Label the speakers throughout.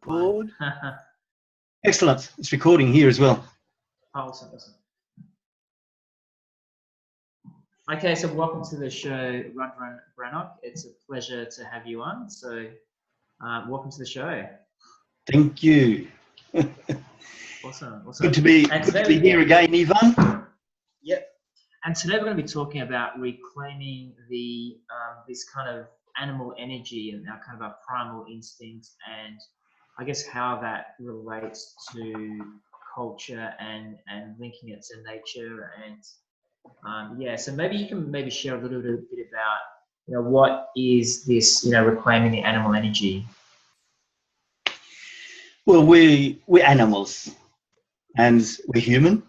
Speaker 1: Record. Excellent. It's recording here as well.
Speaker 2: Awesome. Okay, so welcome to the show, Rudran Brannock. It's a pleasure to have you on. So, welcome to the show.
Speaker 1: Thank you.
Speaker 2: Awesome.
Speaker 1: Good to be here again, Ivan.
Speaker 2: Yep. And today we're going to be talking about reclaiming the this kind of animal energy and our kind of our primal instinct, and I guess how that relates to culture and linking it to nature. And yeah, so maybe you can share a little bit about what is this reclaiming the animal energy.
Speaker 1: Well, we're animals, and we're human,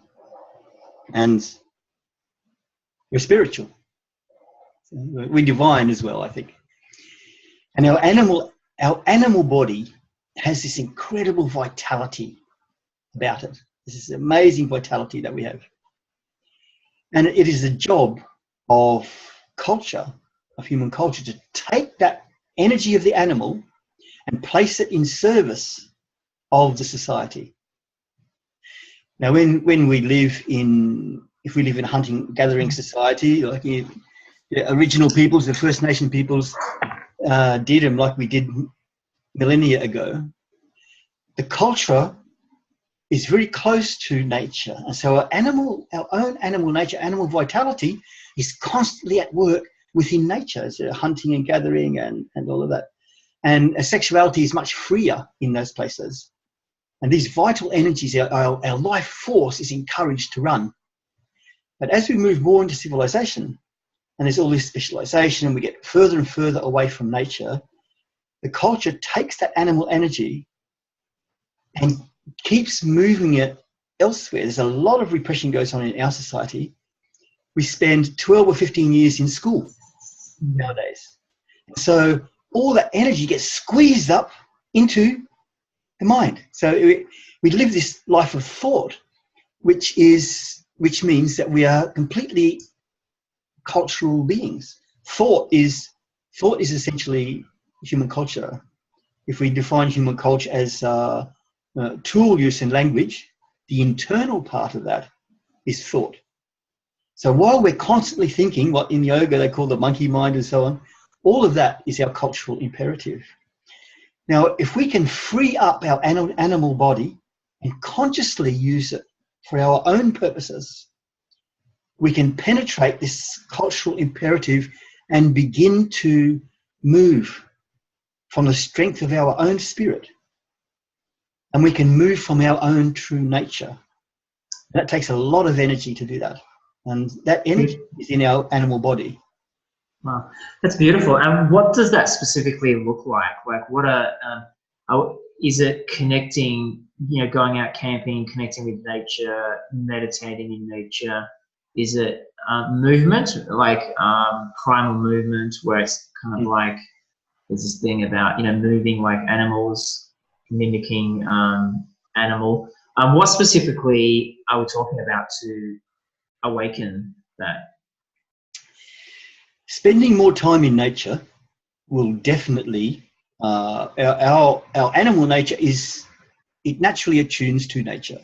Speaker 1: and we're spiritual. We're divine as well, I think. And our animal body has this incredible vitality about it. This is amazing vitality that we have. And it is the job of culture, of human culture, to take that energy of the animal and place it in service of the society. Now, when we live in, if we live in a hunting gathering society, like the original peoples, the First Nation peoples did, and like we did millennia ago, the culture is very close to nature. And so our own animal nature, animal vitality is constantly at work within nature, so hunting and gathering and all of that. And sexuality is much freer in those places. And these vital energies, our life force is encouraged to run. But as we move more into civilization, and there's all this specialization, and we get further and further away from nature, the culture takes that animal energy and keeps moving it elsewhere. There's a lot of repression goes on in our society. We spend 12 or 15 years in school nowadays. So all that energy gets squeezed up into the mind. So we live this life of thought, which means that we are completely cultural beings. Thought is essentially human culture. If we define human culture as tool use and language, the internal part of that is thought. So while we're constantly thinking, what in yoga they call the monkey mind and so on, all of that is our cultural imperative. Now, if we can free up our animal body and consciously use it for our own purposes, we can penetrate this cultural imperative and begin to move from the strength of our own spirit. And we can move from our own true nature. That takes a lot of energy to do that. And that energy is in our animal body.
Speaker 2: Wow, that's beautiful. And what does that specifically look like? Like, what is it connecting, going out camping, connecting with nature, meditating in nature? Is it movement, like primal movement, where it's kind of like there's this thing about, moving like animals, mimicking animal. What specifically are we talking about to awaken that?
Speaker 1: Spending more time in nature will definitely, our animal nature it naturally attunes to nature.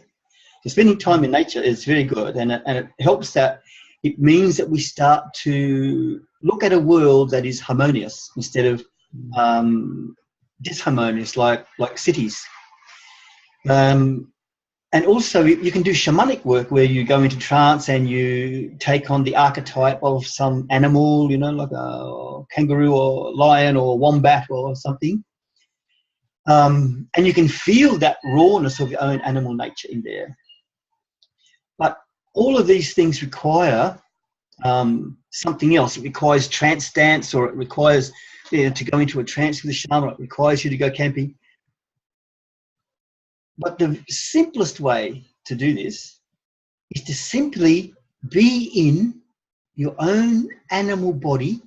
Speaker 1: So spending time in nature is very good, and it helps that it means that we start to look at a world that is harmonious instead of disharmonious like cities. And also you can do shamanic work where you go into trance and you take on the archetype of some animal, like a kangaroo or lion or wombat or something. And you can feel that rawness of your own animal nature in there. But all of these things require something else. It requires trance dance, or it requires to go into a trance with a shaman. It requires you to go camping. But the simplest way to do this is to simply be in your own animal body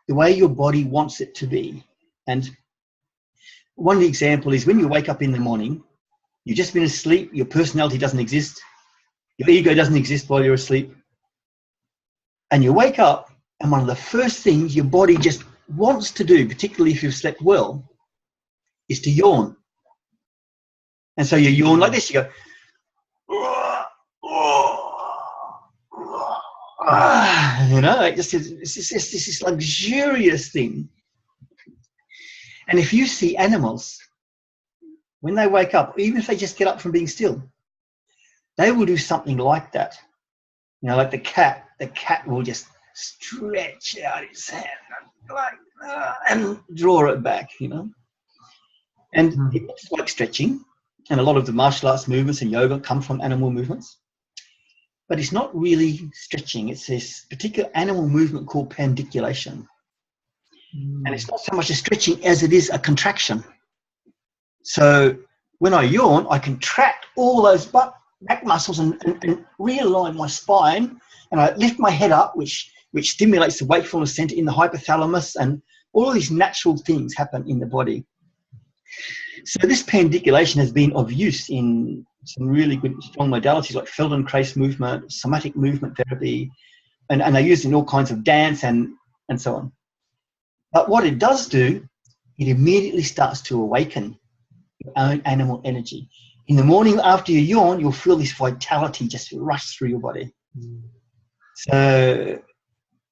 Speaker 1: the way your body wants it to be. And one example is when you wake up in the morning, you've just been asleep, your personality doesn't exist, your ego doesn't exist while you're asleep. And you wake up, and one of the first things your body just wants to do, particularly if you've slept well, is to yawn. And so you yawn like this, you go, you know, it's just this luxurious thing. And if you see animals, when they wake up, even if they just get up from being still, they will do something like that. You know, like the cat will just stretch out its hand and draw it back, you know. And it's like stretching, and a lot of the martial arts movements and yoga come from animal movements. But it's not really stretching. It's this particular animal movement called pandiculation. And it's not so much a stretching as it is a contraction. So when I yawn, I contract all those back muscles and realign my spine, and I lift my head up, which stimulates the wakefulness center in the hypothalamus, and all of these natural things happen in the body. So this pandiculation has been of use in some really good, strong modalities like Feldenkrais movement, somatic movement therapy, and they're used in all kinds of dance and so on. But what it does do, it immediately starts to awaken your own animal energy. In the morning after you yawn, you'll feel this vitality just rush through your body. So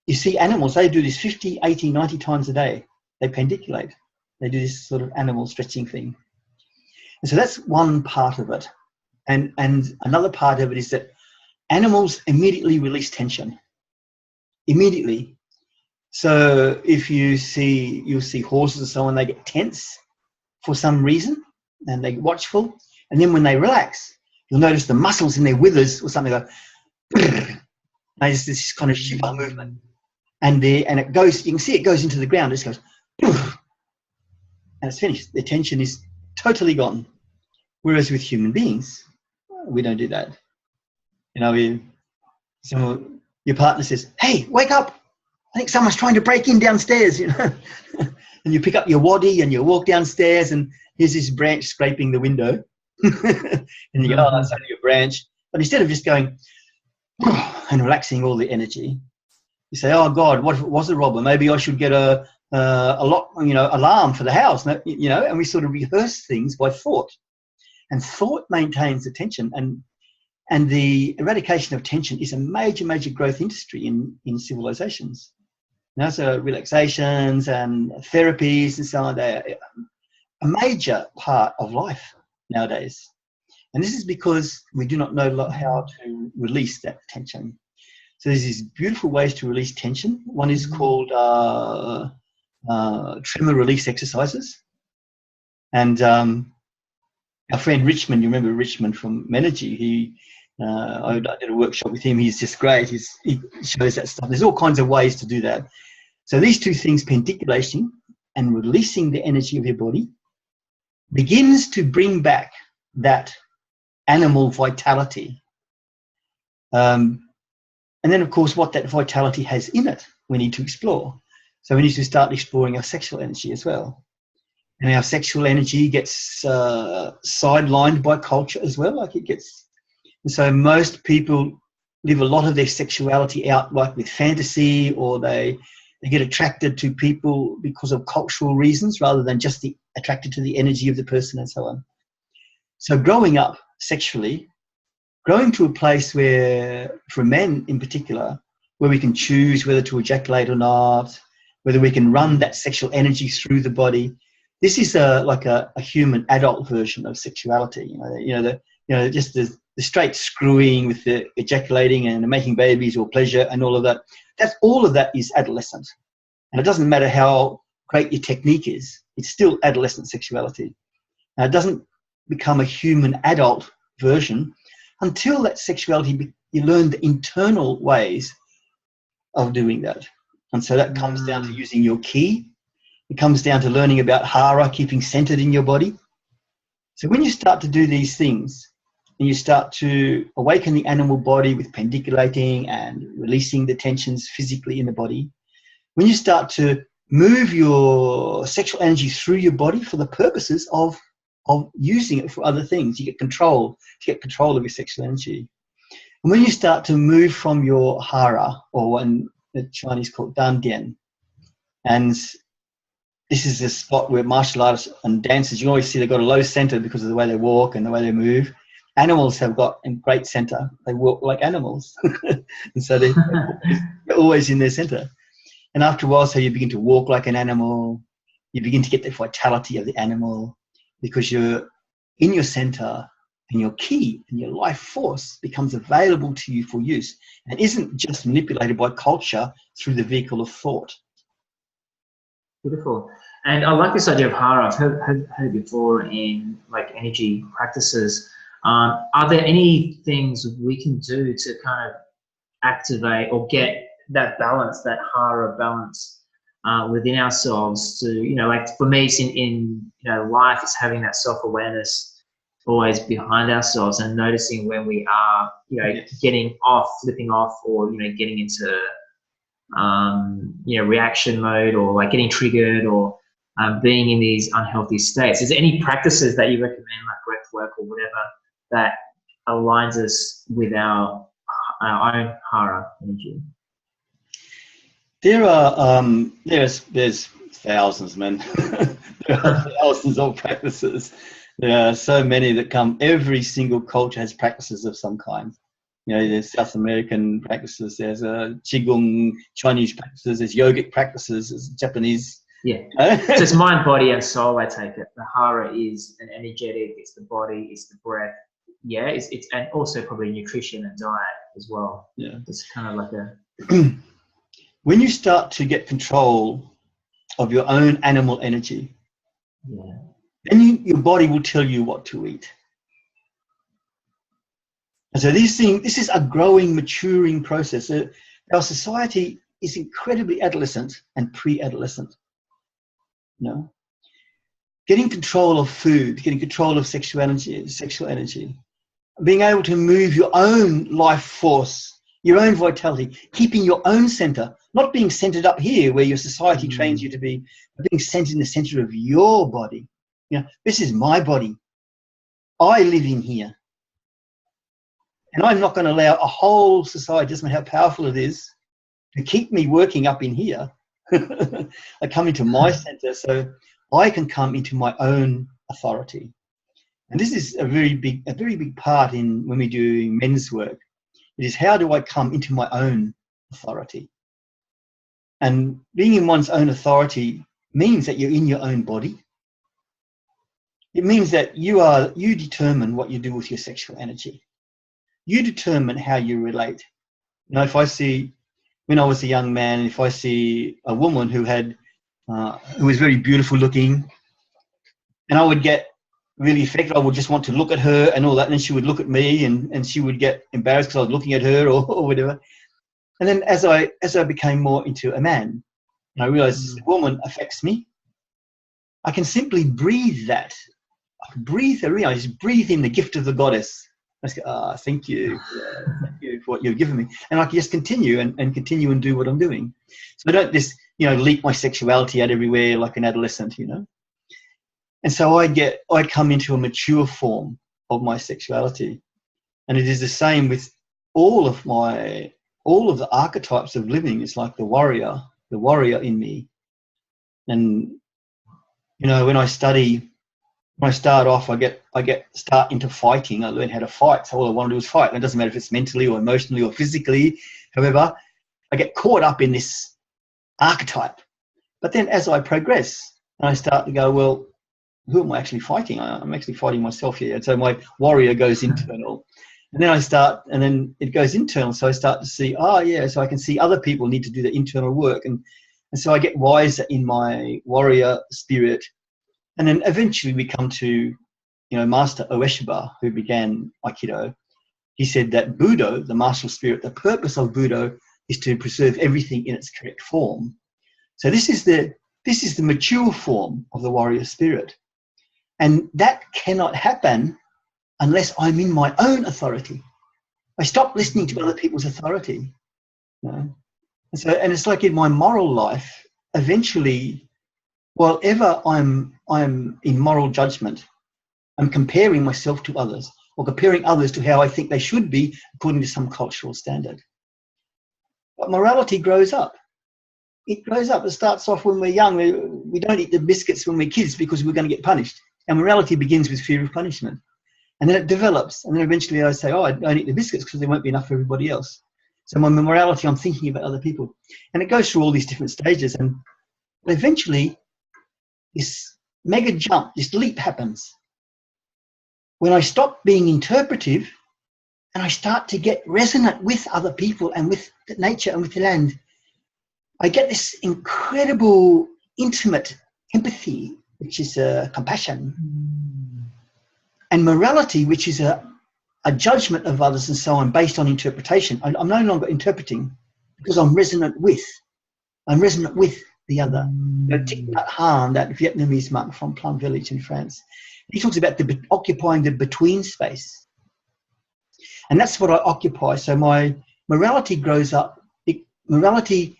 Speaker 1: you see animals, they do this 50, 80, 90 times a day. They pandiculate. They do this sort of animal stretching thing. And so that's one part of it. And another part of it is that animals immediately release tension. Immediately. So if you'll see horses and so on, they get tense for some reason, and they get watchful. And then when they relax, you'll notice the muscles in their withers or something go, there's this kind of shiver movement. And it goes, you can see it goes into the ground, it just goes, and it's finished. The tension is totally gone. Whereas with human beings, we don't do that. You know, your partner says, "Hey, wake up. I think someone's trying to break in downstairs," you know. And you pick up your waddy and you walk downstairs, and here's this branch scraping the window. And you go, "Oh, that's only a branch." But instead of just going and relaxing all the energy, you say, "Oh God, what if it was a robber? Maybe I should get a lock, you know, alarm for the house." You know, and we sort of rehearse things by thought, and thought maintains the tension, and the eradication of tension is a major growth industry in civilizations. Now, so relaxations and therapies and so on, they're a major part of life nowadays. And this is because we do not know how to release that tension. So there's these beautiful ways to release tension. One is called tremor release exercises. And our friend Richmond, you remember Richmond from Menergy, I did a workshop with him. He's just great. He shows that stuff. There's all kinds of ways to do that. So these two things, pandiculation and releasing the energy of your body, begins to bring back that animal vitality. And then, of course, what that vitality has in it, we need to explore. So we need to start exploring our sexual energy as well. And our sexual energy gets sidelined by culture as well. And so most people live a lot of their sexuality out like with fantasy, or they get attracted to people because of cultural reasons rather than just attracted to the energy of the person and so on. So growing up sexually, growing to a place where, for men in particular, where we can choose whether to ejaculate or not, whether we can run that sexual energy through the body. This is like a human adult version of sexuality. Just the straight screwing with the ejaculating and making babies or pleasure and all of that. All of that is adolescent. And it doesn't matter how great your technique is, it's still adolescent sexuality. Now, it doesn't become a human adult version until that sexuality, you learn the internal ways of doing that. And so that comes down to using your ki. It comes down to learning about hara, keeping centered in your body. So when you start to do these things, and you start to awaken the animal body with pandiculating and releasing the tensions physically in the body, when you start to move your sexual energy through your body for the purposes of using it for other things, you get control of your sexual energy. And when you start to move from your hara, or in the Chinese called dandian, and this is a spot where martial artists and dancers, you always see they've got a low center because of the way they walk and the way they move. Animals have got a great center. They walk like animals. And so they're always in their center. And after a while, so you begin to walk like an animal. You begin to get the vitality of the animal because you're in your center, and your ki and your life force becomes available to you for use and isn't just manipulated by culture through the vehicle of thought.
Speaker 2: Beautiful. And I like this idea of hara. I've heard it before in like energy practices. Are there any things we can do to kind of activate or get that balance, that hara balance within ourselves to, you know, like for me, it's in you know, life is having that self-awareness always behind ourselves and noticing when we are, you know, getting off, flipping off, or, you know, getting into you know, reaction mode, or like getting triggered, or being in these unhealthy states. Is there any practices that you recommend, like breath work or whatever, that aligns us with our own hara energy?
Speaker 1: There are there's thousands, man. There are thousands of practices. There are so many that come. Every single culture has practices of some kind. You know, there's South American practices, there's Qigong, Chinese practices, there's yogic practices, there's Japanese.
Speaker 2: Yeah. So it's mind, body, and soul, I take it. The hara is an energetic, it's the body, it's the breath. Yeah, it's and also probably nutrition and diet as well.
Speaker 1: Yeah.
Speaker 2: It's kind of like a...
Speaker 1: When you start to get control of your own animal energy,
Speaker 2: yeah,
Speaker 1: then your body will tell you what to eat. And so this is a growing, maturing process. Our society is incredibly adolescent and pre-adolescent. You know? Getting control of food, getting control of sexual energy, being able to move your own life force, your own vitality, keeping your own center, not being centered up here where your society trains you to be, but being centered in the center of your body. You know, this is my body. I live in here. And I'm not going to allow a whole society, doesn't matter how powerful it is, to keep me working up in here. I come into my center so I can come into my own authority. And this is a very big part in when we do men's work. It is, how do I come into my own authority? And being in one's own authority means that you're in your own body. It means that you determine what you do with your sexual energy. You determine how you relate. You know, if I see, when I was a young man, if I see a woman who was very beautiful looking, and I would get really affected, I would just want to look at her and all that, and then she would look at me, and she would get embarrassed because I was looking at her or whatever. And then as I became more into a man, and I realized this woman affects me, I can simply breathe that. I can breathe her in. I just breathe in the gift of the goddess. I just go, thank you. Thank you for what you've given me. And I can just continue and continue and do what I'm doing. So I don't just, you know, leak my sexuality out everywhere like an adolescent, you know. And so I'd come into a mature form of my sexuality. And it is the same with all of the archetypes of living. It's like the warrior in me. And, you know, when I start off, I start into fighting. I learn how to fight. So all I want to do is fight. And it doesn't matter if it's mentally or emotionally or physically. However, I get caught up in this archetype. But then as I progress, and I start to go, well, who am I actually fighting? I'm actually fighting myself here. And so my warrior goes internal. And then it goes internal. So I start to see, so I can see other people need to do the internal work. And so I get wiser in my warrior spirit. And then eventually we come to, you know, Master Ueshiba, who began Aikido. He said that Budo, the martial spirit, the purpose of Budo is to preserve everything in its correct form. So this is the mature form of the warrior spirit. And that cannot happen unless I'm in my own authority. I stop listening to other people's authority. You know? And it's like in my moral life, eventually, while ever I'm in moral judgment, I'm comparing myself to others, or comparing others to how I think they should be according to some cultural standard. But morality grows up. it grows up. It starts off when we're young. We don't eat the biscuits when we're kids because we're going to get punished. And morality begins with fear of punishment. And then it develops. And then eventually I say, oh, I don't eat the biscuits because there won't be enough for everybody else. So my morality, I'm thinking about other people. And it goes through all these different stages. And eventually this mega jump, this leap happens when I stop being interpretive and I start to get resonant with other people and with nature and with the land. I get this incredible, intimate empathy, which is compassion, and morality, which is a judgment of others and so on based on interpretation. I'm no longer interpreting because I'm resonant with. I'm resonant with the other. Thich Nhat Hanh, that Vietnamese monk from Plum Village in France, he talks about occupying the between space. And that's what I occupy. So my morality grows up. Morality,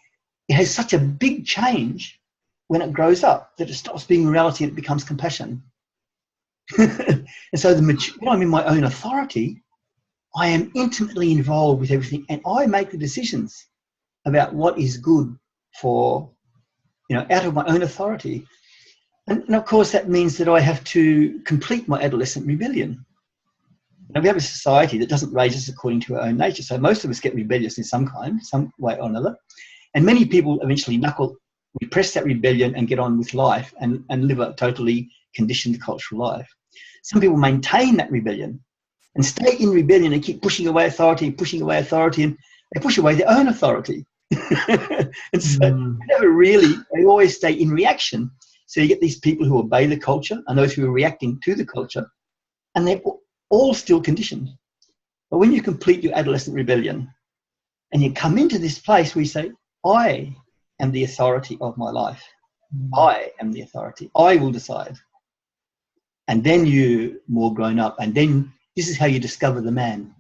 Speaker 1: it has such a big change when it grows up that it stops being morality and it becomes compassion. And so when I'm in my own authority, I am intimately involved with everything, and I make the decisions about what is good for, out of my own authority. And of course, that means that I have to complete my adolescent rebellion. Now, we have a society that doesn't raise us according to our own nature, so most of us get rebellious in some way or another. And many people eventually repress that rebellion and get on with life and live a totally conditioned cultural life. Some people maintain that rebellion and stay in rebellion and keep pushing away authority, and they push away their own authority. And so they always stay in reaction. So you get these people who obey the culture and those who are reacting to the culture, and they're all still conditioned. But when you complete your adolescent rebellion and you come into this place where you say, I am the authority of my life. I am the authority. I will decide. And then you're more grown up. And then this is how you discover the man.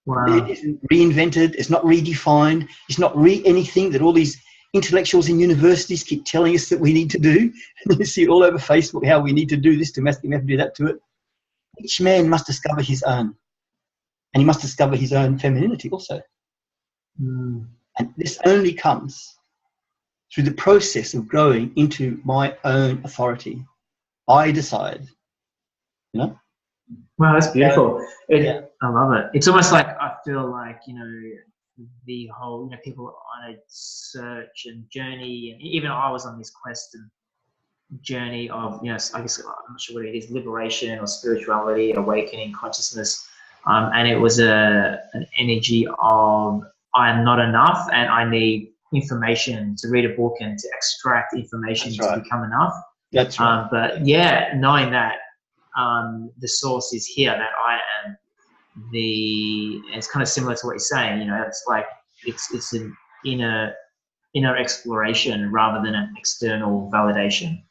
Speaker 2: Wow.
Speaker 1: It isn't reinvented. It's not redefined. It's not anything that all these intellectuals in universities keep telling us that we need to do. You see it all over Facebook, how we need to do this to masculine, we have to do that to it. Each man must discover his own. And he must discover his own femininity also. And this only comes through the process of growing into my own authority. I decide,
Speaker 2: Wow, that's beautiful. I love it. It's almost like I feel like, the whole, people on a search and journey, and even I was on this quest and journey of, I guess, I'm not sure what it is, liberation or spirituality, awakening consciousness. And it was an energy of, I am not enough and I need information to read a book and to extract information to become enough.
Speaker 1: That's right.
Speaker 2: But knowing that the source is here, that I am it's kind of similar to what you're saying, it's like, it's an inner exploration rather than an external validation.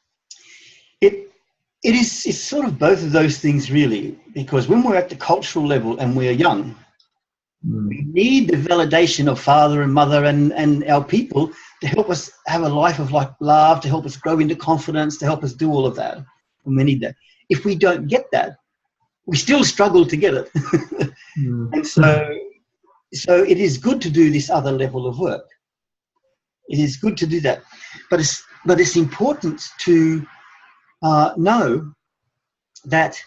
Speaker 1: It's sort of both of those things really, because when we're at the cultural level and we're young, we need the validation of father and mother and our people to help us have a life of love, to help us grow into confidence, to help us do all of that. And we need that. If we don't get that, we still struggle to get it. And so it is good to do this other level of work. It is good to do that. But it's important to know that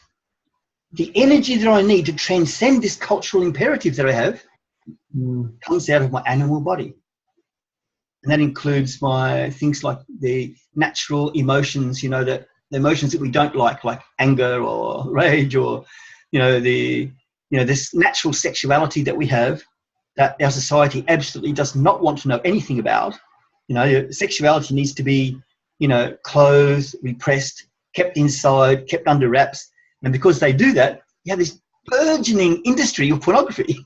Speaker 1: the energy that I need to transcend this cultural imperative that I have comes out of my animal body. And that includes my things like the natural emotions, the emotions that we don't like anger or rage, or, this natural sexuality that we have that our society absolutely does not want to know anything about. Sexuality needs to be, closed, repressed, kept inside, kept under wraps. And because they do that, you have this burgeoning industry of pornography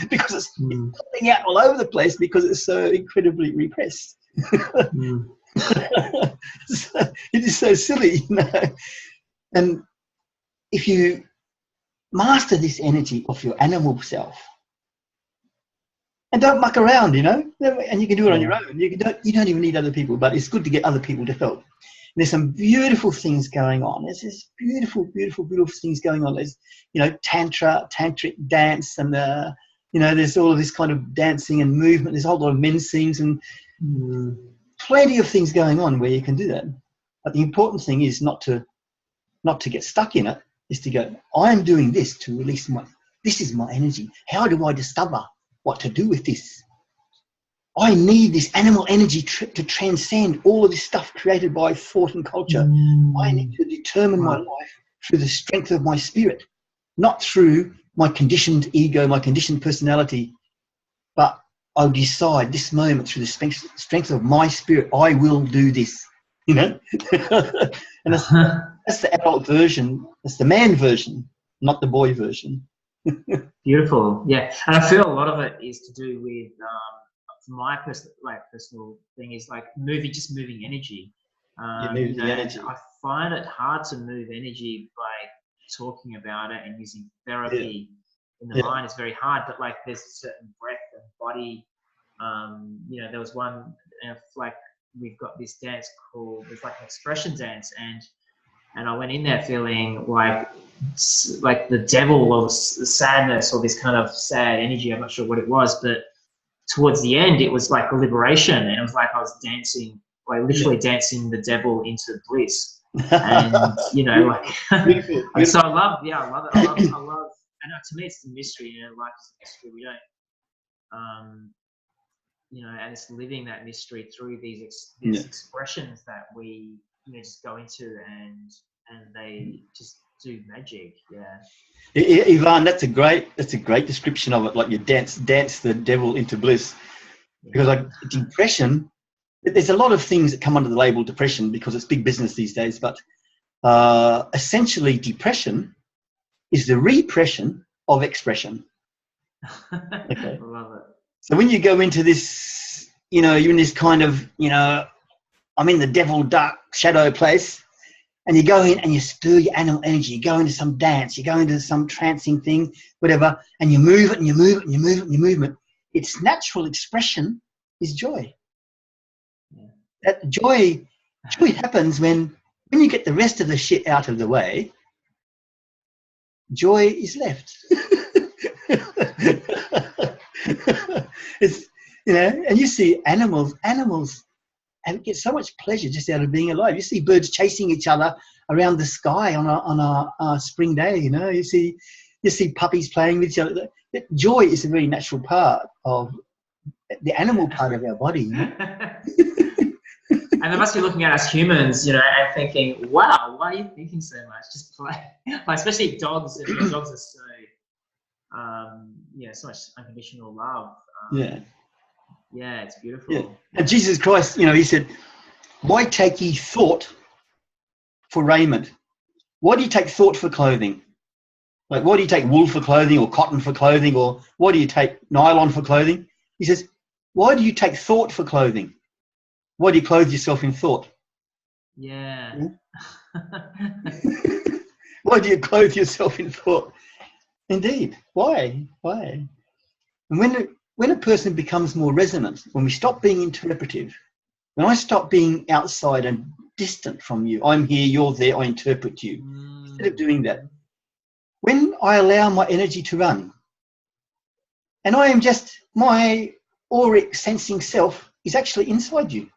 Speaker 1: because it's coming out all over the place because it's so incredibly repressed. It is so silly, And if you master this energy of your animal self, and don't muck around, and you can do it on your own. You don't even need other people, but it's good to get other people to help. And there's some beautiful things going on. There's this beautiful, beautiful, beautiful things going on. There's, tantric dance, and there's all of this kind of dancing and movement. There's a whole lot of men's things, and Plenty of things going on where you can do that. But the important thing is not to get stuck in it, is to go, I am doing this to release this is my energy. How do I discover what to do with this? I need this animal energy to transcend all of this stuff created by thought and culture. I need to determine my life through the strength of my spirit, not through my conditioned ego, my conditioned personality, but I'll decide this moment through the strength of my spirit, I will do this, you know? And that's the adult version, that's the man version, not the boy version.
Speaker 2: Beautiful, yeah. And I feel a lot of it is to do with, my personal thing is like moving energy.
Speaker 1: Energy.
Speaker 2: I find it hard to move energy by talking about it and using therapy in the mind is very hard, but like there's a certain breath and body. There was one, like we've got this dance called, it's like an expression dance, and I went in there feeling like the devil or the sadness or this kind of sad energy. I'm not sure what it was, but towards the end, it was like a liberation, and it was like I was dancing, like literally dancing the devil into bliss. And
Speaker 1: Beautiful.
Speaker 2: so I love it. I love, and to me, it's the mystery. Life is a mystery. We don't, and it's living that mystery through these expressions that we, just go into, and they just do magic. Yeah.
Speaker 1: Ivan, that's a great description of it. Like you dance the devil into bliss, because like depression, there's a lot of things that come under the label depression because it's big business these days. But essentially, depression is the repression of expression. Okay.
Speaker 2: I love it.
Speaker 1: So when you go into this, you're in this kind of, I'm in the devil dark shadow place. And you go in and you stir your animal energy. You go into some dance. You go into some trancing thing, whatever, and you move it and you move it and you move it and you move it. Its natural expression is joy. Yeah. That joy happens when you get the rest of the shit out of the way. Joy is left. It's and you see animals. And get so much pleasure just out of being alive. You see birds chasing each other around the sky on a spring day. You see puppies playing with each other. That joy is a very natural part of the animal part of our body.
Speaker 2: And they must be looking at us humans, and thinking, "Wow, why are you thinking so much? Just play." Like, especially dogs. Dogs are so, so much unconditional love. Yeah, it's beautiful.
Speaker 1: Yeah. And Jesus Christ, he said, why take ye thought for raiment? Why do you take thought for clothing? Like, why do you take wool for clothing or cotton for clothing, or why do you take nylon for clothing? He says, why do you take thought for clothing? Why do you clothe yourself in thought?
Speaker 2: Yeah.
Speaker 1: Why do you clothe yourself in thought? Indeed. Why? And when a person becomes more resonant, when we stop being interpretive, when I stop being outside and distant from you, I'm here, you're there, I interpret you. Instead of doing that, when I allow my energy to run, and I am just, my auric sensing self is actually inside you.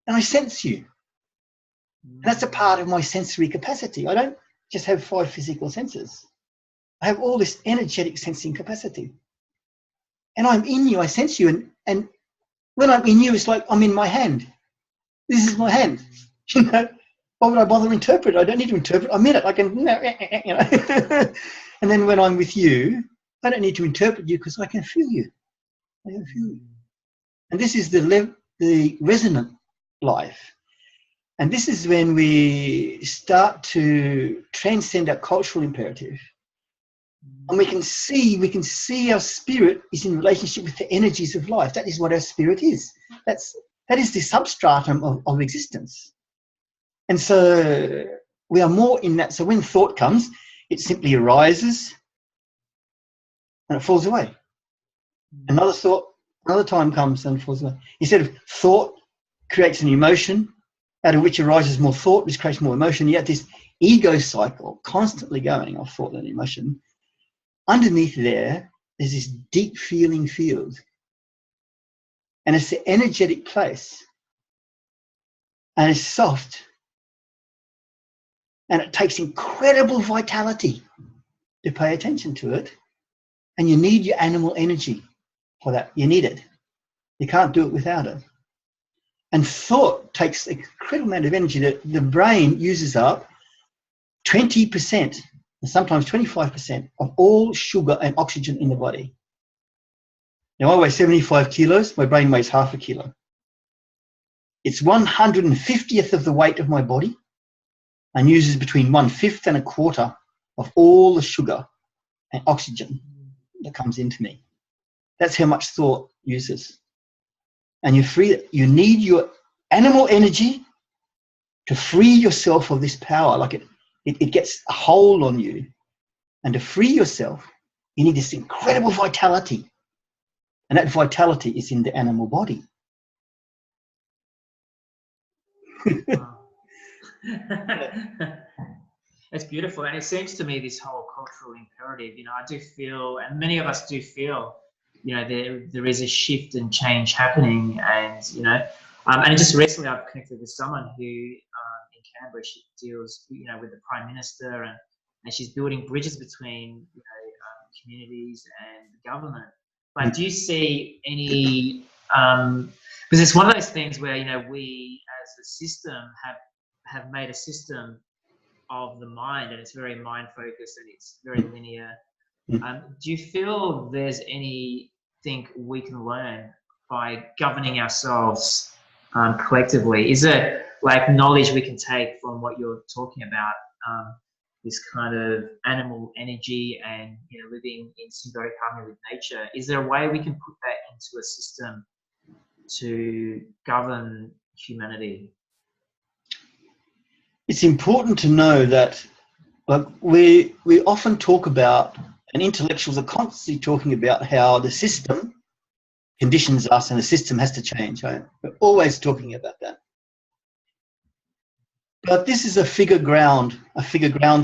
Speaker 1: And I sense you. And that's a part of my sensory capacity. I don't just have 5 physical senses. I have all this energetic sensing capacity. And I'm in you, I sense you, and when I'm in you, it's like I'm in my hand. This is my hand. Why would I bother interpret? I don't need to interpret. I'm in it. I can, And then when I'm with you, I don't need to interpret you because I can feel you. I can feel you. And this is the resonant life. And this is when we start to transcend our cultural imperative. And we can see our spirit is in relationship with the energies of life. That is what our spirit is. That is the substratum of existence. And so we are more in that. So when thought comes, it simply arises and it falls away. Another thought, another time comes and falls away. Instead of thought creates an emotion, out of which arises more thought, which creates more emotion. You have this ego cycle constantly going of thought and emotion. Underneath there's this deep feeling field. And it's an energetic place. And it's soft. And it takes incredible vitality to pay attention to it. And you need your animal energy for that. You need it. You can't do it without it. And thought takes an incredible amount of energy that the brain uses up 20%, and sometimes 25% of all sugar and oxygen in the body. Now I weigh 75 kilos, my brain weighs half a kilo. It's 150th of the weight of my body and uses between 1/5 and 1/4 of all the sugar and oxygen that comes into me. That's how much thought uses. And you need your animal energy to free yourself of this power. Like it gets a hold on you. And to free yourself, you need this incredible vitality. And that vitality is in the animal body.
Speaker 2: It's beautiful. And it seems to me this whole cultural imperative, I do feel, and many of us do feel, there is a shift and change happening. And, and just recently I've connected with someone who in Canberra, she deals, with the Prime Minister and she's building bridges between, communities and the government. But do you see any, because it's one of those things where, we as a system have made a system of the mind, and it's very mind focused and it's very linear. Do you feel there's anything we can learn by governing ourselves collectively? Is it like knowledge we can take from what you're talking about, this kind of animal energy and living in symbiotic harmony with nature? Is there a way we can put that into a system to govern humanity?
Speaker 1: It's important to know that, like, we often talk about, and intellectuals are constantly talking about how the system conditions us and the system has to change. Right? We're always talking about that. But this is a figure ground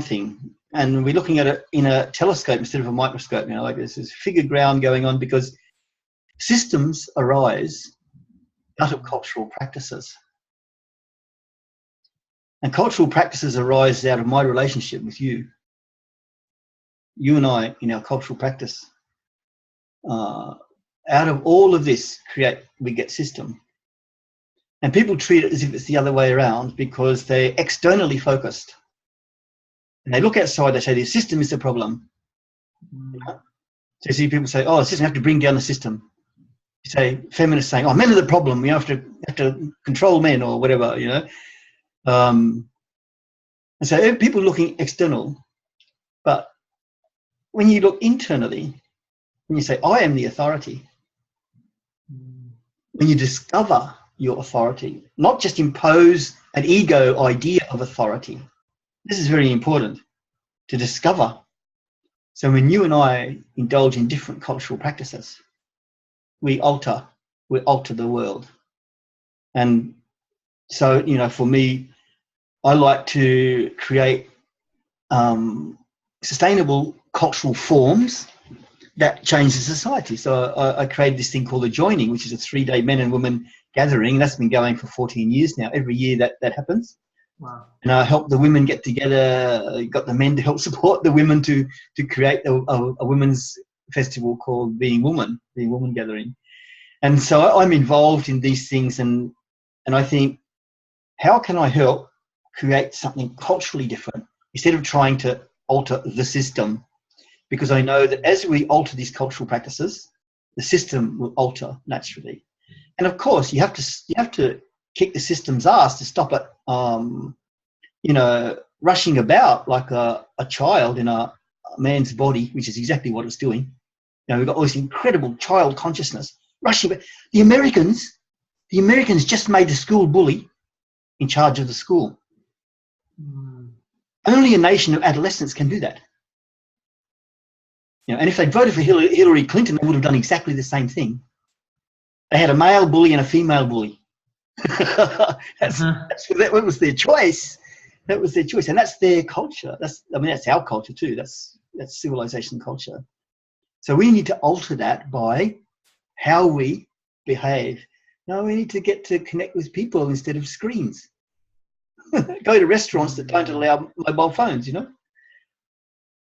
Speaker 1: thing. And we're looking at it in a telescope instead of a microscope. Like this is figure ground going on because systems arise out of cultural practices. And cultural practices arise out of my relationship with you. You and I, in our cultural practice. Out of all of this, we get system. And people treat it as if it's the other way around because they're externally focused. And they look outside, they say the system is the problem. So you see people say, oh, the system, have to bring down the system. You say, feminists saying, oh, men are the problem, have to control men or whatever, And so people looking external, but when you look internally, when you say, I am the authority, when you discover your authority, not just impose an ego idea of authority. This is very important to discover. So when you and I indulge in different cultural practices, we alter the world. And so, for me, I like to create sustainable cultural forms that change the society. So I created this thing called the Joining, which is a 3-day men and women gathering. That's been going for 14 years now. Every year that happens.
Speaker 2: Wow.
Speaker 1: And I help the women get together, got the men to help support the women to create a women's festival called Being Woman Gathering. And so I'm involved in these things, and I think, how can I help create something culturally different instead of trying to alter the system? Because I know that as we alter these cultural practices, the system will alter naturally. And of course, you have to kick the system's ass to stop it, rushing about like a child in a man's body, which is exactly what it's doing. We've got all this incredible child consciousness rushing about. The Americans just made the school bully in charge of the school. Only a nation of adolescents can do that. And if they'd voted for Hillary Clinton, they would have done exactly the same thing. They had a male bully and a female bully. That was their choice. That was their choice, and that's their culture. That's our culture too. That's civilization culture. So we need to alter that by how we behave. No, we need to get to connect with people instead of screens. Go to restaurants that don't allow mobile phones, you know.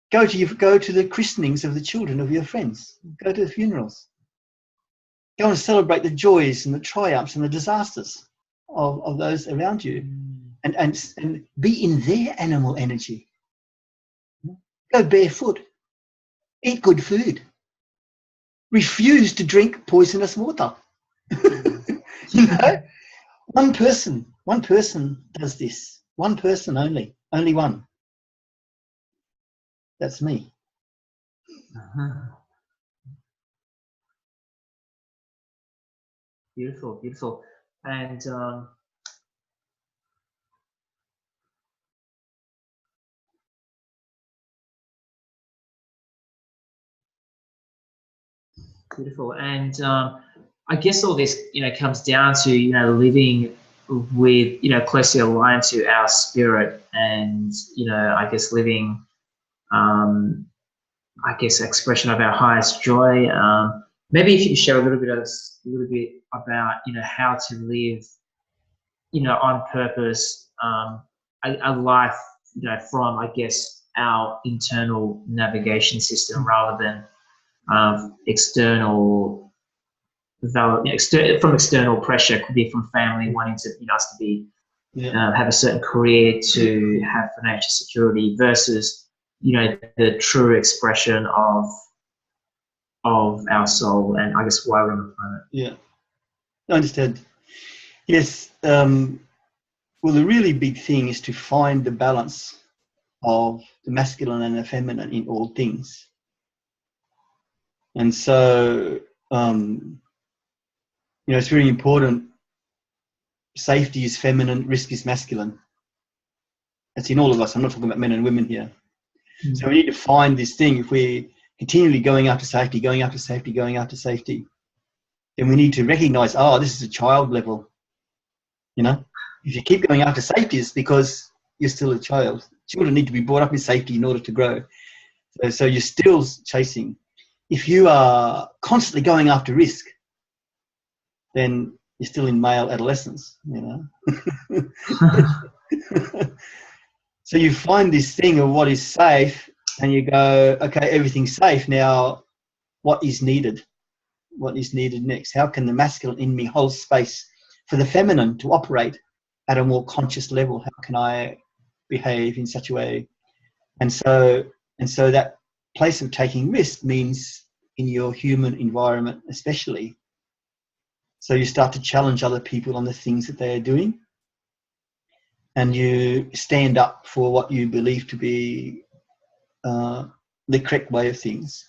Speaker 1: Go to the christenings of the children of your friends. Go to the funerals. Go and celebrate the joys and the triumphs and the disasters of those around you, and be in their animal energy. Go barefoot. Eat good food. Refuse to drink poisonous water. You know, one person does this. One person only one. That's me.
Speaker 2: Beautiful, beautiful. And beautiful. And I guess all this, comes down to, living with, closely aligned to our spirit, and, I guess living, expression of our highest joy. Maybe if you could share a little bit about, how to live, on purpose, a life, from, I guess, our internal navigation system rather than external pressure. It could be from family wanting to, us to be have a certain career, to have financial security, versus the true expression of our soul, and I guess why we're on the planet.
Speaker 1: Yeah, I understand. Yes. Well, the really big thing is to find the balance of the masculine and the feminine in all things. And so, it's very important. Safety is feminine, risk is masculine. That's in all of us. I'm not talking about men and women here. Mm-hmm. So we need to find this thing. If we're continually going after safety, then we need to recognize, this is a child level. If you keep going after safety, it's because you're still a child. Children need to be brought up in safety in order to grow. So you're still chasing. If you are constantly going after risk, then you're still in male adolescence, So you find this thing of what is safe, and you go, okay, everything's safe. Now, what is needed? What is needed next? How can the masculine in me hold space for the feminine to operate at a more conscious level? How can I behave in such a way? And so that place of taking risk means in your human environment especially. So you start to challenge other people on the things that they are doing, and you stand up for what you believe to be the correct way of things,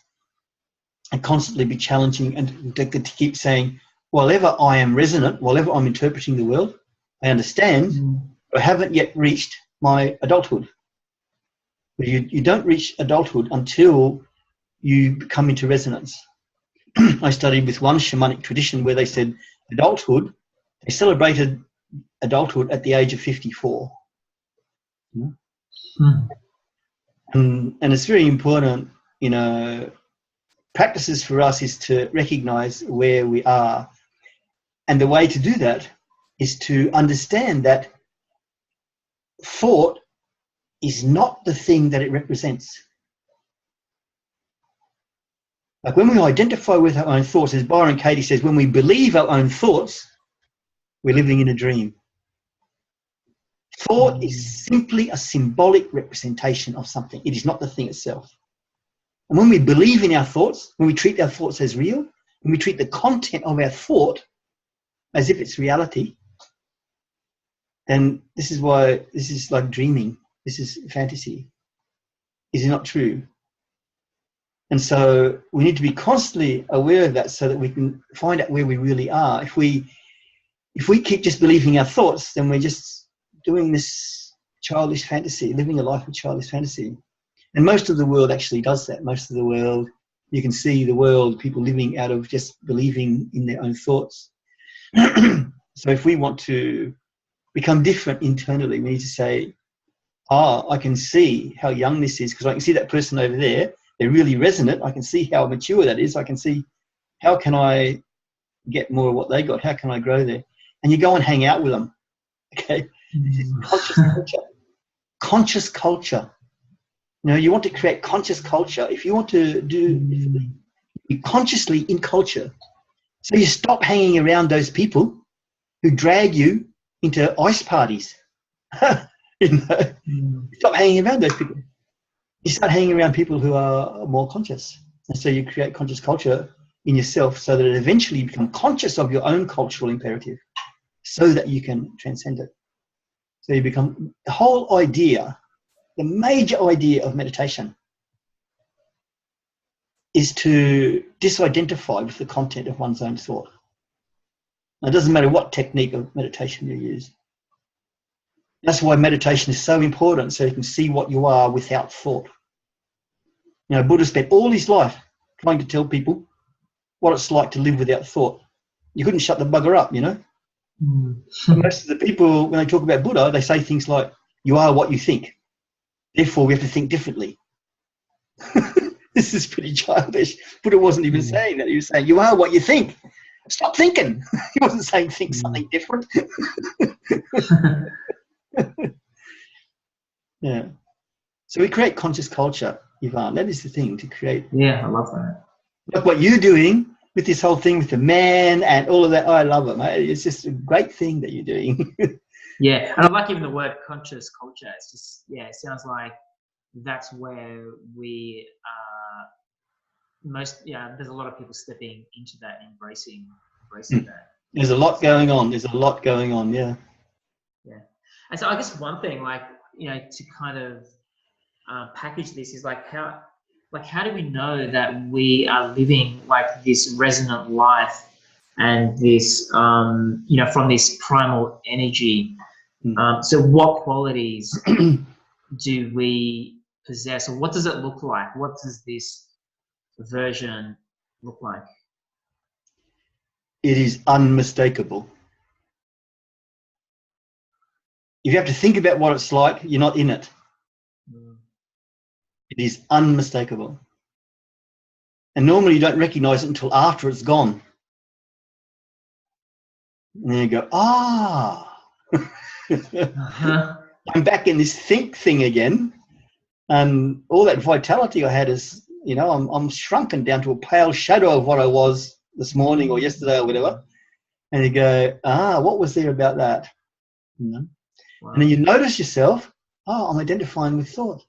Speaker 1: and constantly be challenging, and to keep saying, whatever I am resonant, whatever I'm interpreting the world, I understand, but I haven't yet reached my adulthood. But you don't reach adulthood until you come into resonance. I studied with one shamanic tradition where they said adulthood, they celebrated adulthood at the age of 54. And it's very important, practices for us is to recognize where we are. And the way to do that is to understand that thought is not the thing that it represents. Like when we identify with our own thoughts, as Byron Katie says, when we believe our own thoughts, we're living in a dream. Thought is simply a symbolic representation of something. It is not the thing itself. And when we believe in our thoughts, when we treat our thoughts as real, when we treat the content of our thought as if it's reality, then this is why this is like dreaming. This is fantasy. Is it not true? And so we need to be constantly aware of that so that we can find out where we really are. If we keep just believing our thoughts, then we're just doing this childish fantasy, living a life of childish fantasy. And most of the world actually does that. Most of the world, you can see the world, people living out of just believing in their own thoughts. So if we want to become different internally, we need to say, I can see how young this is, because I can see that person over there. They're really resonant. I can see how mature that is. I can see how can I get more of what they got? How can I grow there? And you go and hang out with them. Okay, this is conscious culture. Conscious culture. You know, you want to create conscious culture. If you want to be consciously in culture, so you stop hanging around those people who drag you into ice parties. You know, stop hanging around those people. You start hanging around people who are more conscious. And so you create conscious culture in yourself so that eventually you become conscious of your own cultural imperative so that you can transcend it. So you become, the whole idea, the major idea of meditation is to disidentify with the content of one's own thought. Now, it doesn't matter what technique of meditation you use. That's why meditation is so important, so you can see what you are without thought. You know, Buddha spent all his life trying to tell people what it's like to live without thought. You couldn't shut the bugger up, you know. Most of the people, when they talk about Buddha, they say things like, you are what you think. Therefore, we have to think differently. This is pretty childish. Buddha wasn't even saying that. He was saying, you are what you think. Stop thinking. He wasn't saying think something different. Yeah. So we create conscious culture, Ivan. That is the thing, to create.
Speaker 2: Yeah, I love that.
Speaker 1: Look what you're doing with this whole thing with the man and all of that. Oh, I love it, mate. It's just a great thing that you're doing.
Speaker 2: Yeah, and I like even the word conscious culture. It's just, yeah, it sounds like that's where we most, yeah, there's a lot of people stepping into that, embracing that.
Speaker 1: There's a lot going on. There's a lot going on, yeah.
Speaker 2: Yeah. And so I guess one thing, like, you know, to kind of package this is like how do we know that we are living like this resonant life and this, you know, from this primal energy? So what qualities do we possess, or what does it look like? What does this version look like?
Speaker 1: It is unmistakable. If you have to think about what it's like, you're not in it. It is unmistakable. And normally you don't recognize it until after it's gone. And then you go, I'm back in this think thing again. And all that vitality I had is, you know, I'm shrunken down to a pale shadow of what I was this morning or yesterday or whatever. And you go, what was there about that? You know? Wow. And then you notice yourself, I'm identifying with thought.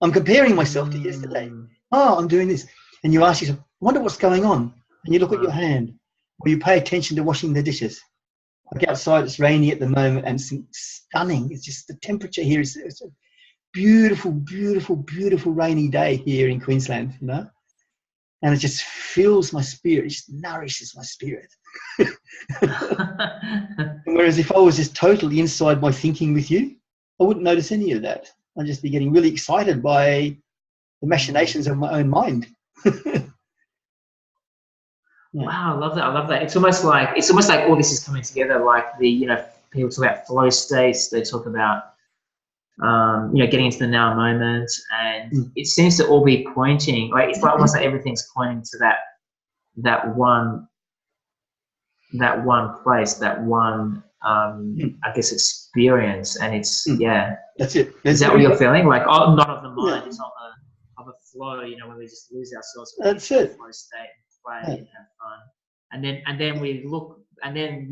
Speaker 1: I'm comparing myself to yesterday. I'm doing this. And you ask yourself, I wonder what's going on. And you look at your hand, or you pay attention to washing the dishes. Like outside, it's rainy at the moment and it's stunning. It's just the temperature here is it's a beautiful, beautiful, beautiful rainy day here in Queensland, you know. And it just fills my spirit. It just nourishes my spirit. Whereas if I was just totally inside my thinking with you, I wouldn't notice any of that. I'd just be getting really excited by the machinations of my own mind. Yeah.
Speaker 2: Wow, I love that. I love that. It's almost like all this is coming together. Like the, you know, people talk about flow states. They talk about, you know, getting into the now moment, and it seems to all be pointing. Like it's like almost like everything's pointing to that one place, that one, I guess, experience. And it's
Speaker 1: that's it.
Speaker 2: Is that what you're feeling? Like, not of the mind, it's not of a flow. You know, when we just lose ourselves.
Speaker 1: That's it.
Speaker 2: Flow state. Play and have fun, and then we look, and then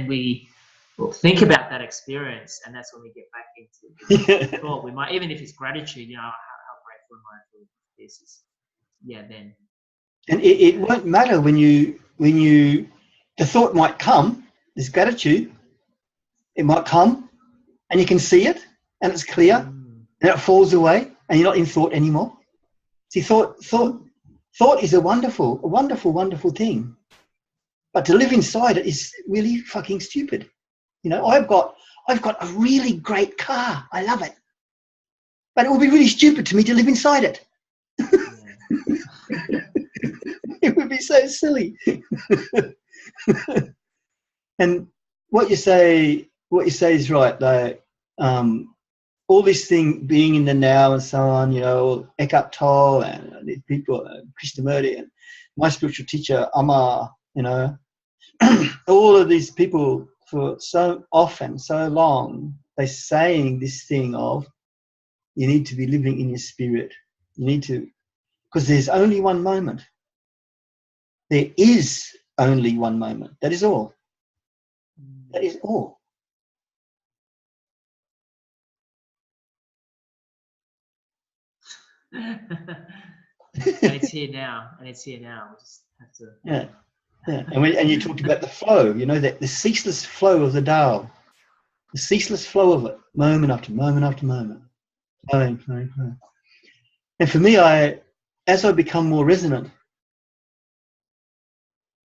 Speaker 2: we think about that experience, and that's when we get back into thought. We might, even if it's gratitude, you know, how grateful am I for this? Then.
Speaker 1: And it won't matter when you the thought might come. There's gratitude. It might come, and you can see it, and it's clear, and it falls away, and you're not in thought anymore. See, thought is a wonderful, wonderful thing. But to live inside it is really fucking stupid. You know, I've got a really great car. I love it. But it would be really stupid to me to live inside it. It would be so silly. And what you say is right. Like, all this thing being in the now and so on, you know, Eckhart Tolle and these people, Krishnamurti and my spiritual teacher, Amar, You know, all of these people for so often, so long, they're saying this thing of you need to be living in your spirit. You need to, because there's only one moment. There is only one moment. That is all. That is all.
Speaker 2: And it's here now. And it's here now. We just have to.
Speaker 1: Yeah. Yeah. And you talked about the flow, you know, that the ceaseless flow of the Tao, the ceaseless flow of it, moment after moment after moment. Flowing, flowing, flowing. And for me, as I become more resonant,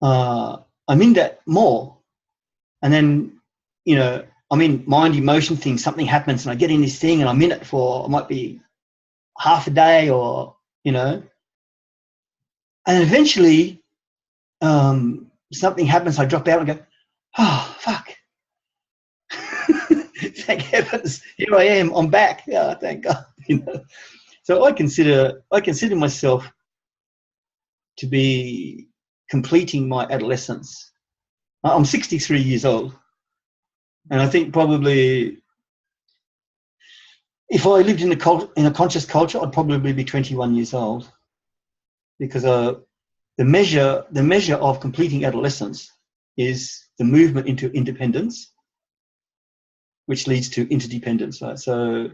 Speaker 1: I'm in that more. And then, you know, I'm in mind, emotion thing, something happens and I get in this thing and I'm in it for, it might be half a day or, you know, and eventually something happens, I drop out and go, oh, fuck. Thank heavens, here I am, I'm back. Yeah, thank God. You know? So I consider myself to be completing my adolescence. I'm 63 years old. And I think probably if I lived in a conscious culture, I'd probably be 21 years old. Because the measure of completing adolescence is the movement into independence, which leads to interdependence. Right? So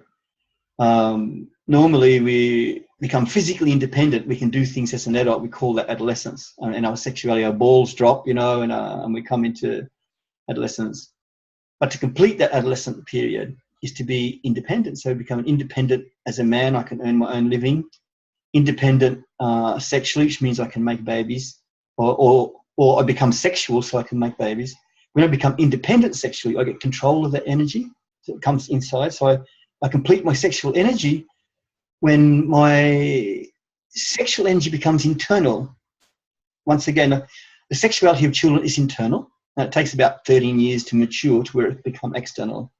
Speaker 1: normally we become physically independent. We can do things as an adult. We call that adolescence. And our sexuality, our balls drop, you know, and we come into adolescence. But to complete that adolescent period is to be independent. So become independent as a man. I can earn my own living. Independent sexually, which means I can make babies, or I become sexual so I can make babies. When I become independent sexually, I get control of that energy. So it comes inside. So I complete my sexual energy when my sexual energy becomes internal. Once again, the sexuality of children is internal. And it takes about 13 years to mature to where it becomes external.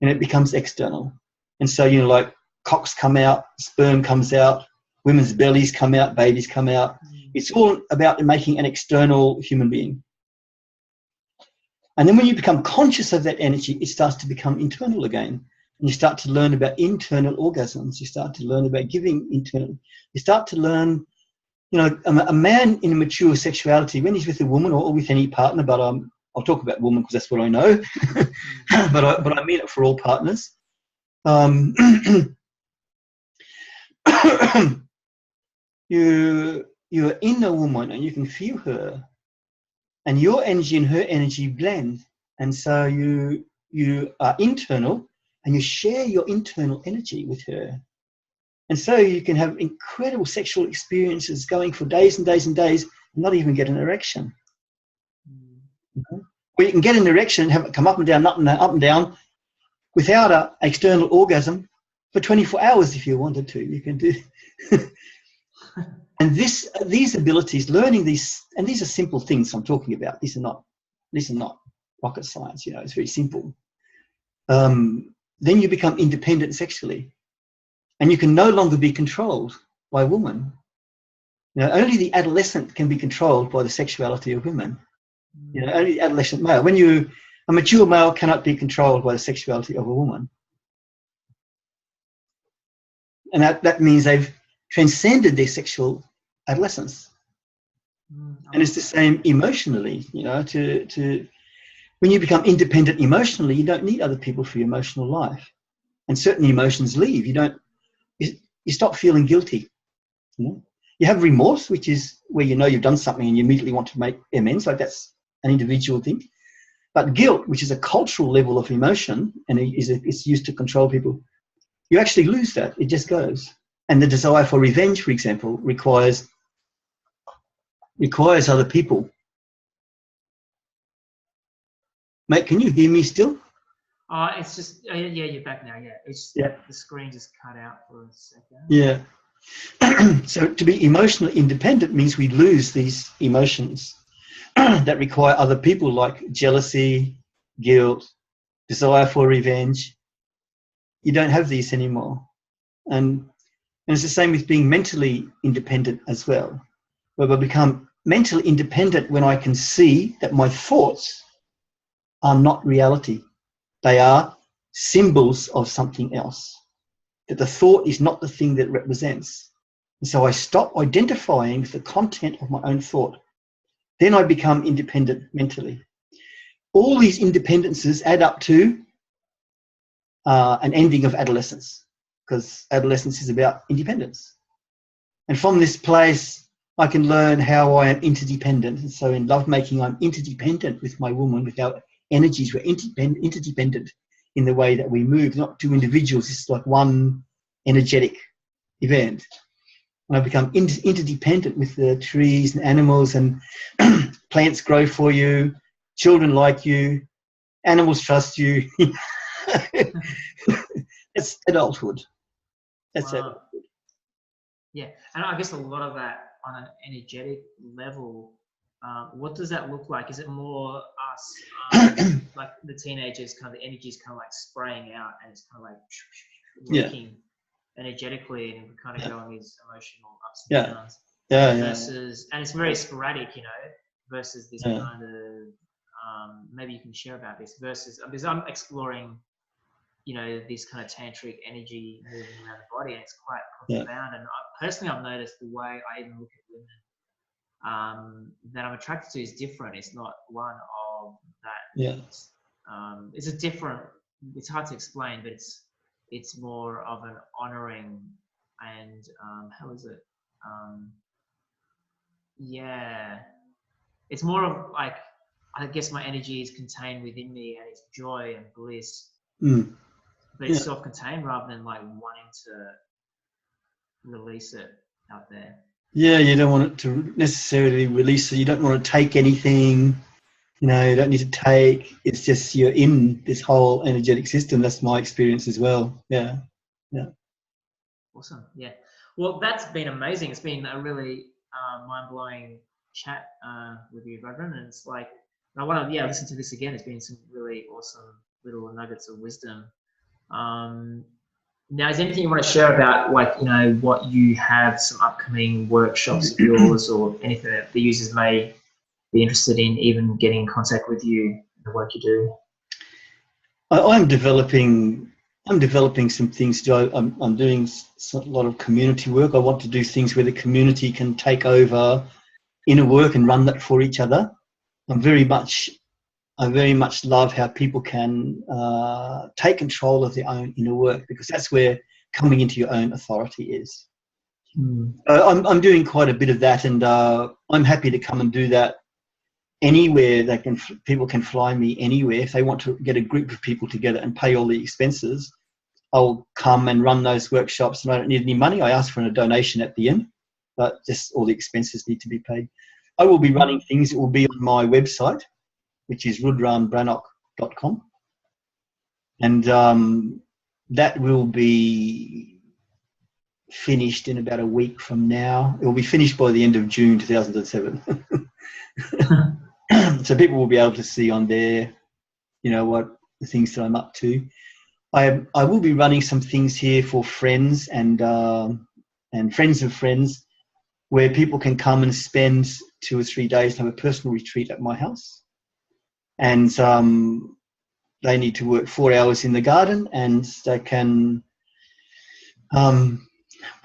Speaker 1: And it becomes external. And so, you know, like cocks come out, sperm comes out, women's bellies come out, babies come out. It's all about making an external human being. And then when you become conscious of that energy, it starts to become internal again. And you start to learn about internal orgasms. You start to learn about giving internal. You start to learn, you know, a man in a mature sexuality, when he's with a woman or with any partner, but I'll talk about women because that's what I know, but I mean it for all partners. You're in a woman and you can feel her, and your energy and her energy blend, and so you are internal and you share your internal energy with her, and so you can have incredible sexual experiences going for days and days and days and not even get an erection. You know? Or you can get an erection and have it come up and down, up and down without an external orgasm for 24 hours if you wanted to. You can do. And these abilities, learning these, and these are simple things I'm talking about. These are not rocket science. You know, it's very simple. Then you become independent sexually, and you can no longer be controlled by a woman. You know, only the adolescent can be controlled by the sexuality of women. You know, only the adolescent male. A mature male cannot be controlled by the sexuality of a woman, and that means they've transcended their sexual adolescence. And it's the same emotionally, you know, when you become independent emotionally, you don't need other people for your emotional life. And certain emotions leave. You stop feeling guilty. You know? You have remorse, which is where you know you've done something and you immediately want to make amends, like that's an individual thing. But guilt, which is a cultural level of emotion, and it's used to control people, you actually lose that. It just goes. And the desire for revenge, for example, requires other people. Mate, can you hear me still?
Speaker 2: It's just, yeah, you're back now, yeah. It's the screen just cut out for a second.
Speaker 1: Yeah. So to be emotionally independent means we lose these emotions that require other people, like jealousy, guilt, desire for revenge. You don't have these anymore. And it's the same with being mentally independent as well, where we become mentally independent when I can see that my thoughts are not reality. They are symbols of something else. That the thought is not the thing that represents. And so I stop identifying with the content of my own thought. Then I become independent mentally. All these independences add up to an ending of adolescence, because adolescence is about independence. And from this place, I can learn how I am interdependent. And so in lovemaking, I'm interdependent with my woman, with our energies. We're interdependent in the way that we move, not two individuals. It's like one energetic event. And I become interdependent with the trees and animals, and plants grow for you, children like you, animals trust you. That's adulthood. That's
Speaker 2: Wow.
Speaker 1: adulthood.
Speaker 2: Yeah, and I guess a lot of that on an energetic level, what does that look like? Is it more us, like the teenagers, kind of the energy is kind of like spraying out, and it's kind of like leaking energetically, and we kind of go on these emotional ups and downs. Versus, and it's very sporadic, you know, versus this kind of, maybe you can share about this, versus, because I'm exploring, you know, this kind of tantric energy moving around the body, and it's quite profound. And personally, I've noticed the way I even look at women that I'm attracted to is different. It's not one of that. It's a different. It's hard to explain, but it's more of an honoring and how is it? It's more of like, I guess my energy is contained within me, and it's joy and bliss. But it's self-contained rather than like wanting to release it out there.
Speaker 1: Yeah, you don't want it to necessarily release it. You don't want to take anything. You know, you don't need to take. It's just you're in this whole energetic system. That's my experience as well. Yeah.
Speaker 2: Awesome. Yeah. Well, that's been amazing. It's been a really mind-blowing chat with you, Rudran. And it's like, I want to listen to this again. It's been some really awesome little nuggets of wisdom. Now, is there anything you want to share about, like, you know, what you have, some upcoming workshops of yours, or anything that the users may be interested in, even getting in contact with you, the work you do?
Speaker 1: I'm developing some things. I'm doing a lot of community work. I want to do things where the community can take over inner work and run that for each other. I very much love how people can take control of their own inner work, because that's where coming into your own authority is. I'm doing quite a bit of that, and I'm happy to come and do that anywhere. People can fly me anywhere. If they want to get a group of people together and pay all the expenses, I'll come and run those workshops, and I don't need any money. I ask for a donation at the end, but just all the expenses need to be paid. I will be running things. It will be on my website, which is rudranbrannock.com. And that will be finished in about a week from now. It will be finished by the end of June 2007. So people will be able to see on there, you know, what the things that I'm up to. I will be running some things here for friends and friends of friends, where people can come and spend 2 or 3 days and have a personal retreat at my house. And they need to work 4 hours in the garden, and they can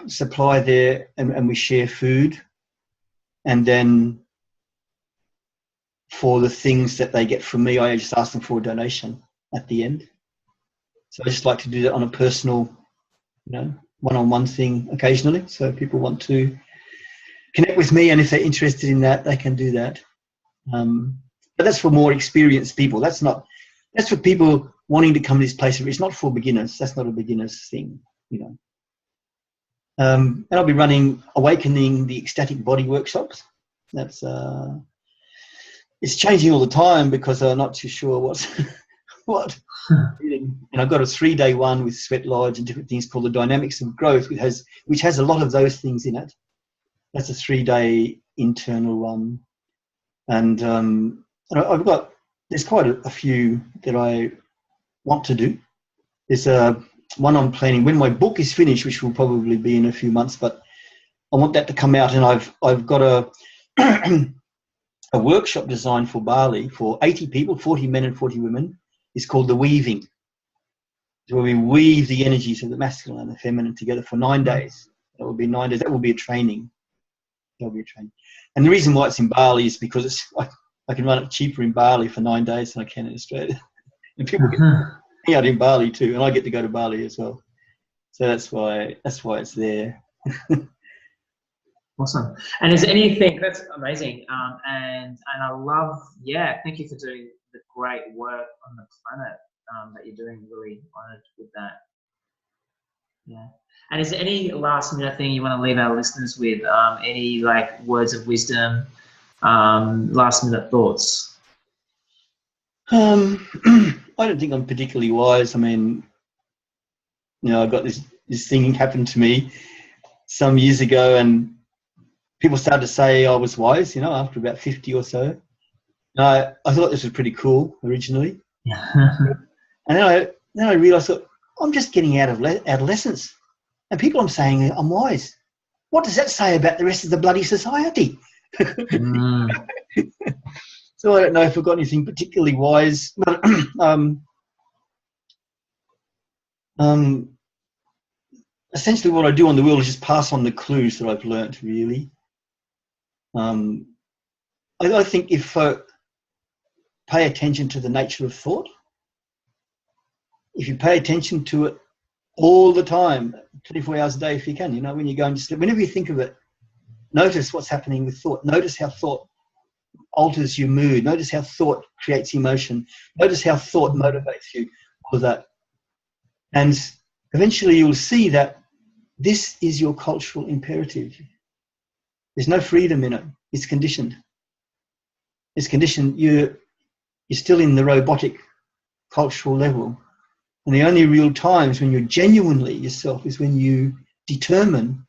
Speaker 1: supply there, and we share food. And then for the things that they get from me, I just ask them for a donation at the end. So I just like to do that on a personal, you know, one-on-one thing occasionally. So people want to connect with me, and if they're interested in that, they can do that. But that's for more experienced people. That's for people wanting to come to this place. It's not for beginners. That's not a beginner's thing, you know. And I'll be running Awakening the Ecstatic Body workshops. That's it's changing all the time, because I'm not too sure what. And I've got a 3-day one with Sweat Lodge and different things called the Dynamics of Growth, which has a lot of those things in it. That's a 3-day internal one. And there's quite a few that I want to do. There's one I'm planning when my book is finished, which will probably be in a few months, but I want that to come out, and I've got a workshop designed for Bali for 80 people, 40 men and 40 women, is called the weaving. It's where we weave the energies of the masculine and the feminine together for 9 days. That will be 9 days. That will be a training. That will be a training. And the reason why it's in Bali is because I can run it cheaper in Bali for 9 days than I can in Australia. And people get out in Bali too, and I get to go to Bali as well. So that's why it's there.
Speaker 2: Awesome. And is there anything that's amazing? And I love, thank you for doing the great work on the planet that you're doing. Really honored with that. Yeah. And is there any last minute thing you want to leave our listeners with? Any like words of wisdom, last minute thoughts?
Speaker 1: I don't think I'm particularly wise. I mean, I got this thing happened to me some years ago, and people started to say I was wise, after about 50 or so. I thought this was pretty cool originally. And then I realised that I'm just getting out of adolescence. And people I'm saying I'm wise. What does that say about the rest of the bloody society? So I don't know if I've got anything particularly wise. But essentially what I do on the wheel is just pass on the clues that I've learnt, really. I think if pay attention to the nature of thought, if you pay attention to it all the time, 24 hours a day if you can, when you're going to sleep, whenever you think of it, notice what's happening with thought. Notice how thought alters your mood. Notice how thought creates emotion. Notice how thought motivates you, all of that. And eventually you'll see that this is your cultural imperative. There's no freedom in it. It's conditioned. It's conditioned. You're still in the robotic cultural level. And the only real times when you're genuinely yourself is when you determine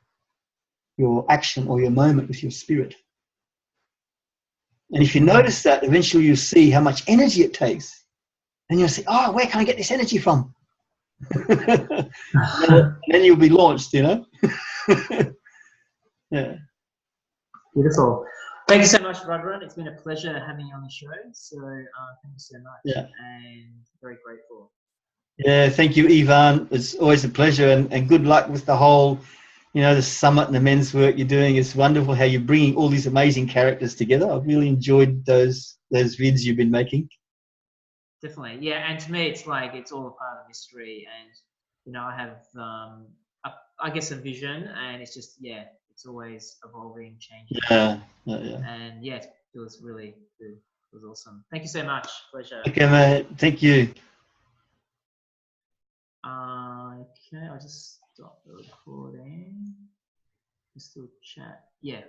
Speaker 1: your action or your moment with your spirit. And if you notice that, eventually you'll see how much energy it takes. And you'll say, oh, where can I get this energy from? And then you'll be launched, Yeah.
Speaker 2: Beautiful. Thank you so much, Rudran. It's been a pleasure having you on the show. So thank you so much.
Speaker 1: Yeah.
Speaker 2: And very grateful.
Speaker 1: Yeah, thank you, Ivan. It's always a pleasure, and good luck with the whole, the summit and the men's work you're doing. It's wonderful how you're bringing all these amazing characters together. I've really enjoyed those vids you've been making.
Speaker 2: Definitely, yeah. And to me, it's like it's all a part of the mystery, and I have, I guess, a vision, and it's just it's always evolving, changing.
Speaker 1: Yeah.
Speaker 2: And it feels really good. It was awesome. Thank you so much. Pleasure.
Speaker 1: Okay, mate. Thank you.
Speaker 2: Okay, I'll just stop the recording. Just do chat. Yeah.